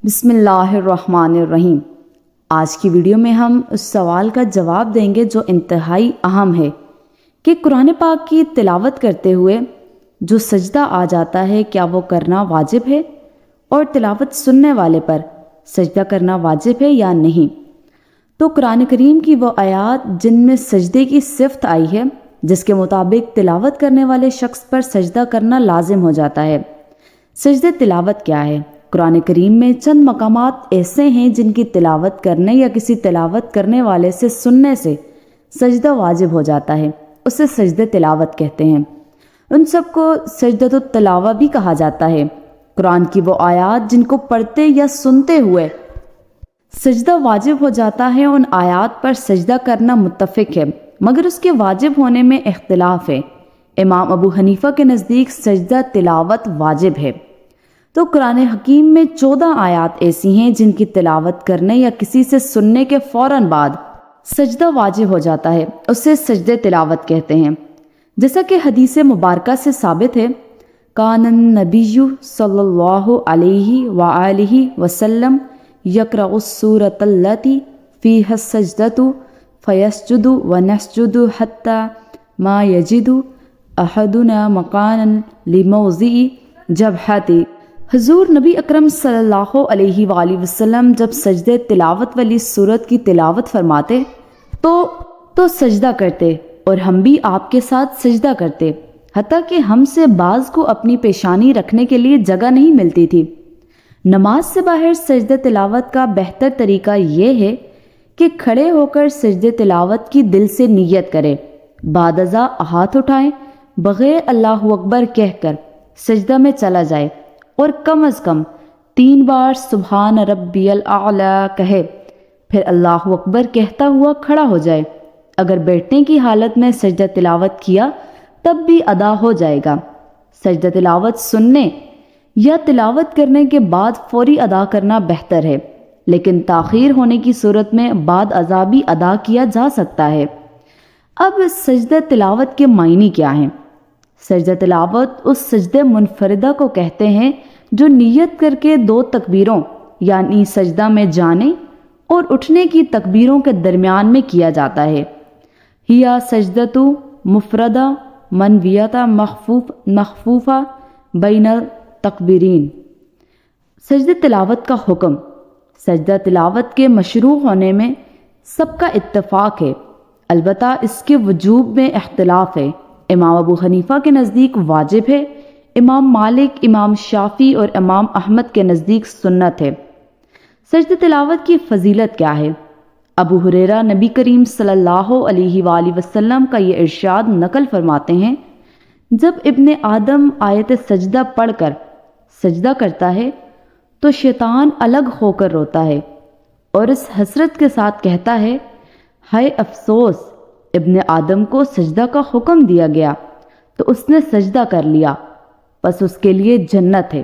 بسم اللہ الرحمن الرحیم۔ آج کی ویڈیو میں ہم اس سوال کا جواب دیں گے جو انتہائی اہم ہے کہ قرآن پاک کی تلاوت کرتے ہوئے جو سجدہ آ جاتا ہے کیا وہ کرنا واجب ہے، اور تلاوت سننے والے پر سجدہ کرنا واجب ہے یا نہیں۔ تو قرآن کریم کی وہ آیات جن میں سجدے کی صفت آئی ہے جس کے مطابق تلاوت کرنے والے شخص پر سجدہ کرنا لازم ہو جاتا ہے۔ سجدہ تلاوت کیا ہے؟ قرآن کریم میں چند مقامات ایسے ہیں جن کی تلاوت کرنے یا کسی تلاوت کرنے والے سے سننے سے سجدہ واجب ہو جاتا ہے، اسے سجدہ تلاوت کہتے ہیں۔ ان سب کو سجدۃ التلاوہ بھی کہا جاتا ہے۔ قرآن کی وہ آیات جن کو پڑھتے یا سنتے ہوئے سجدہ واجب ہو جاتا ہے، ان آیات پر سجدہ کرنا متفق ہے، مگر اس کے واجب ہونے میں اختلاف ہے۔ امام ابو حنیفہ کے نزدیک سجدہ تلاوت واجب ہے۔ تو قرآن حکیم میں 14 آیات ایسی ہیں جن کی تلاوت کرنے یا کسی سے سننے کے فوراً بعد سجدہ واجب ہو جاتا ہے، اسے سجدہ تلاوت کہتے ہیں۔ جیسا کہ حدیث مبارکہ سے ثابت ہے، کان النبی صلی اللہ علیہ وآلہ وسلم یقرأ السورۃ التی فیہا السجدۃ فیسجد ونسجد حتی ما یجد احدنا مکانا لموضع جبہتہ۔ حضور نبی اکرم صلی اللہ علیہ وآلہ وسلم جب سجدہ تلاوت والی سورت کی تلاوت فرماتے تو سجدہ کرتے، اور ہم بھی آپ کے ساتھ سجدہ کرتے، حتیٰ کہ ہم سے بعض کو اپنی پیشانی رکھنے کے لیے جگہ نہیں ملتی تھی۔ نماز سے باہر سجدہ تلاوت کا بہتر طریقہ یہ ہے کہ کھڑے ہو کر سجدہ تلاوت کی دل سے نیت کرے، بعد ازاں ہاتھ اٹھائیں، بغیر اللہ اکبر کہہ کر سجدہ میں چلا جائے، اور کم از کم 3 بار سبحان ربی الاعلیٰ کہے، پھر اللہ اکبر کہتا ہوا کھڑا ہو جائے۔ اگر بیٹھنے کی حالت میں سجدہ تلاوت کیا تب بھی ادا ہو جائے گا۔ سجدہ تلاوت سننے یا تلاوت کرنے کے بعد فوری ادا کرنا بہتر ہے، لیکن تاخیر ہونے کی صورت میں بعد ازاں بھی ادا کیا جا سکتا ہے۔ اب سجدہ تلاوت کے معنی کیا ہیں؟ سجدہ تلاوت اس سجدہ منفردہ کو کہتے ہیں جو نیت کر کے 2 تکبیروں یعنی سجدہ میں جانے اور اٹھنے کی تکبیروں کے درمیان میں کیا جاتا ہے۔ ہیا سجدۃ مفردہ منویۃ مخفوفہ بین التکبیرین۔ سجدہ تلاوت کا حکم۔ سجدہ تلاوت کے مشروع ہونے میں سب کا اتفاق ہے، البتہ اس کے وجوب میں اختلاف ہے۔ امام ابو حنیفہ کے نزدیک واجب ہے، امام مالک، امام شافعی اور امام احمد کے نزدیک سنت ہے۔ سجدہ تلاوت کی فضیلت کیا ہے؟ ابو ہریرہ نبی کریم صلی اللہ علیہ وآلہ وسلم کا یہ ارشاد نقل فرماتے ہیں، جب ابن آدم آیت سجدہ پڑھ کر سجدہ کرتا ہے تو شیطان الگ ہو کر روتا ہے اور اس حسرت کے ساتھ کہتا ہے، ہائے افسوس، ابن آدم کو سجدہ کا حکم دیا گیا تو اس نے سجدہ کر لیا، بس اس کے لیے جنت ہے،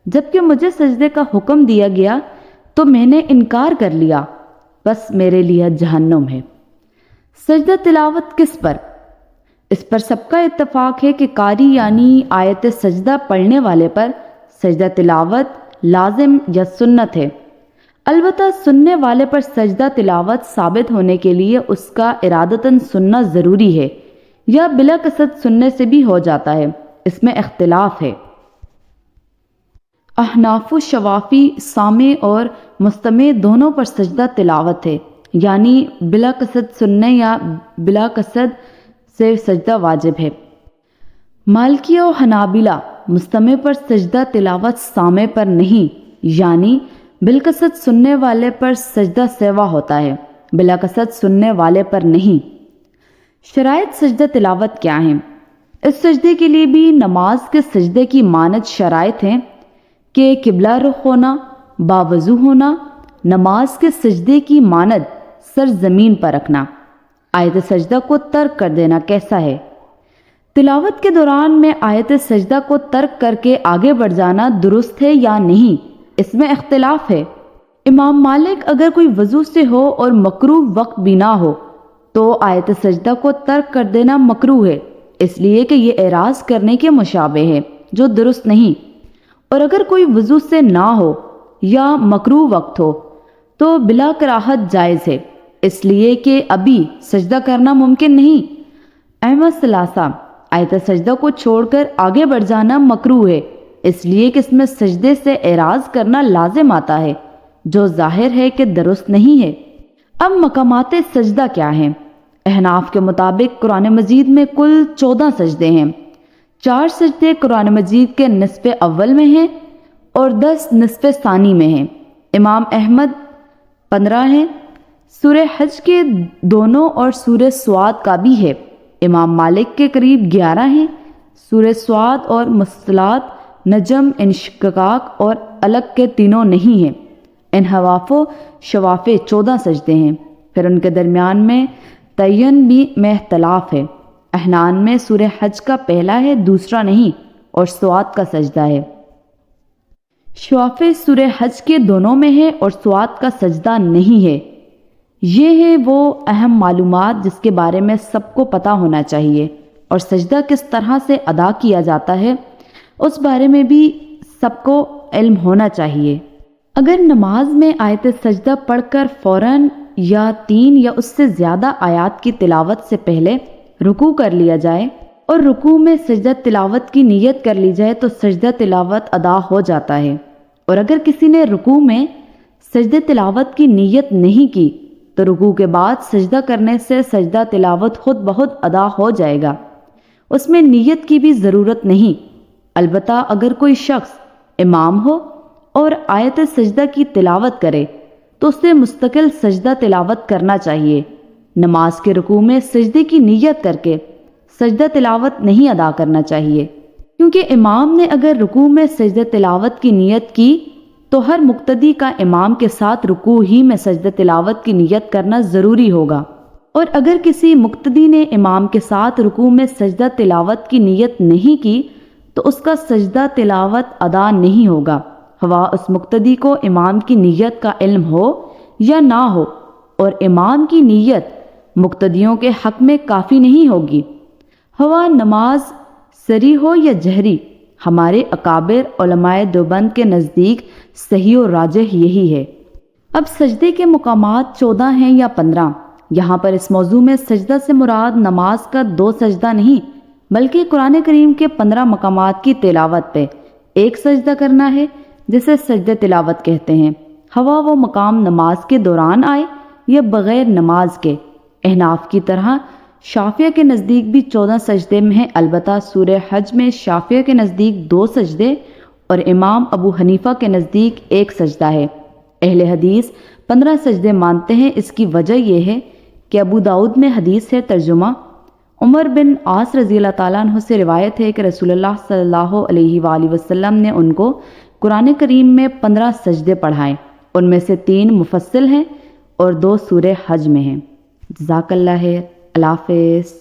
جبکہ مجھے سجدے کا حکم دیا گیا تو میں نے انکار کر لیا، بس میرے لیے جہنم ہے۔ سجدہ تلاوت کس پر؟ اس پر سب کا اتفاق ہے کہ قاری یعنی آیت سجدہ پڑھنے والے پر سجدہ تلاوت لازم یا سنت ہے۔ البتہ سننے والے پر سجدہ تلاوت ثابت ہونے کے لیے اس کا ارادتاً سننا ضروری ہے یا بلا قصد سننے سے بھی ہو جاتا ہے، اس میں اختلاف ہے۔ احناف و شوافی سامع اور مستمع دونوں پر سجدہ تلاوت ہے، یعنی بلا قصد سننے یا بلا قصد سے سجدہ واجب ہے۔ مالکیہ و حنابلہ مستمع پر سجدہ تلاوت سامع پر نہیں، یعنی بالقصد سننے والے پر سجدہ سیوا ہوتا ہے، بلا قصد سننے والے پر نہیں۔ شرائط سجدہ تلاوت کیا ہیں؟ اس سجدے کے لیے بھی نماز کے سجدے کی مانند شرائط ہیں کہ قبلہ رخ ہونا، باوضو ہونا، نماز کے سجدے کی مانند سر زمین پر رکھنا۔ آیت سجدہ کو ترک کر دینا کیسا ہے؟ تلاوت کے دوران میں آیت سجدہ کو ترک کر کے آگے بڑھ جانا درست ہے یا نہیں، اس میں اختلاف ہے۔ امام مالک اگر کوئی وضو سے ہو اور مکروہ وقت بھی نہ ہو تو آیت سجدہ کو ترک کر دینا مکروہ ہے، اس لیے کہ یہ اعراض کرنے کے مشابہ ہے جو درست نہیں، اور اگر کوئی وضو سے نہ ہو یا مکروہ وقت ہو تو بلا کراہت جائز ہے، اس لیے کہ ابھی سجدہ کرنا ممکن نہیں۔ احمد ثلاثہ، آیت سجدہ کو چھوڑ کر آگے بڑھ جانا مکروہ ہے، اس لیے کہ اس میں سجدے سے اعراض کرنا لازم آتا ہے، جو ظاہر ہے کہ درست نہیں ہے۔ اب مقامات سجدہ کیا ہیں؟ احناف کے مطابق قرآن مجید میں کل 14 سجدے ہیں۔ 4 سجدے قرآن مجید کے نصف اول میں ہیں اور 10 نصف ثانی میں ہیں۔ امام احمد 15 ہیں، سورہ حج کے دونوں اور سورہ سواد کا بھی ہے۔ امام مالک کے قریب 11 ہیں، سورہ سواد اور مصطلات، نجم، انشقاق اور الگ کے تینوں نہیں ہیں۔ انحواف و شواف 14 سجدے ہیں، پھر ان کے درمیان میں تعین بھی میں اختلاف ہے۔ احنان میں سورہ حج کا پہلا ہے، دوسرا نہیں، اور سواد کا سجدہ ہے۔ شواف سورہ حج کے دونوں میں ہے اور سواد کا سجدہ نہیں ہے۔ یہ ہے وہ اہم معلومات جس کے بارے میں سب کو پتہ ہونا چاہیے، اور سجدہ کس طرح سے ادا کیا جاتا ہے اس بارے میں بھی سب کو علم ہونا چاہیے۔ اگر نماز میں آیت سجدہ پڑھ کر فوراً یا 3 یا اس سے زیادہ آیات کی تلاوت سے پہلے رکوع کر لیا جائے اور رکوع میں سجدہ تلاوت کی نیت کر لی جائے تو سجدہ تلاوت ادا ہو جاتا ہے، اور اگر کسی نے رکوع میں سجدہ تلاوت کی نیت نہیں کی تو رکوع کے بعد سجدہ کرنے سے سجدہ تلاوت خود بخود ادا ہو جائے گا، اس میں نیت کی بھی ضرورت نہیں۔ البتہ اگر کوئی شخص امام ہو اور آیت سجدہ کی تلاوت کرے تو اسے مستقل سجدہ تلاوت کرنا چاہیے۔ نماز کے رکوع میں سجدے کی نیت کر کے سجدہ تلاوت نہیں ادا کرنا چاہیے، کیونکہ امام نے اگر رکوع میں سجدہ تلاوت کی نیت کی تو ہر مقتدی کا امام کے ساتھ رکوع ہی میں سجدہ تلاوت کی نیت کرنا ضروری ہوگا، اور اگر کسی مقتدی نے امام کے ساتھ رکوع میں سجدہ تلاوت کی نیت نہیں کی تو اس کا سجدہ تلاوت ادا نہیں ہوگا، خواہ اس مقتدی کو امام کی نیت کا علم ہو یا نہ ہو، اور امام کی نیت مقتدیوں کے حق میں کافی نہیں ہوگی، خواہ نماز سری ہو یا جہری۔ ہمارے اکابر علماء دیوبند کے نزدیک صحیح و راجح یہی ہے۔ اب سجدے کے مقامات 14 ہیں یا 15؟ یہاں پر اس موضوع میں سجدہ سے مراد نماز کا 2 سجدہ نہیں بلکہ قرآن کریم کے 15 مقامات کی تلاوت پہ ایک سجدہ کرنا ہے، جسے سجدہ تلاوت کہتے ہیں، خواہ وہ مقام نماز کے دوران آئے یا بغیر نماز کے۔ احناف کی طرح شافعیہ کے نزدیک بھی 14 سجدے میں ہیں، البتہ سورہ حج میں شافعیہ کے نزدیک 2 سجدے اور امام ابو حنیفہ کے نزدیک 1 سجدہ ہے۔ اہل حدیث 15 سجدے مانتے ہیں۔ اس کی وجہ یہ ہے کہ ابو داؤد میں حدیث ہے، ترجمہ عمر بن عاص رضی اللہ تعالیٰ عنہ سے روایت ہے کہ رسول اللہ صلی اللہ علیہ وآلہ وسلم نے ان کو قرآن کریم میں 15 سجدے پڑھائے، ان میں سے 3 مفصل ہیں اور 2 سورہ حج میں ہیں۔ جزاک اللہ خیر، اللہ حافظ۔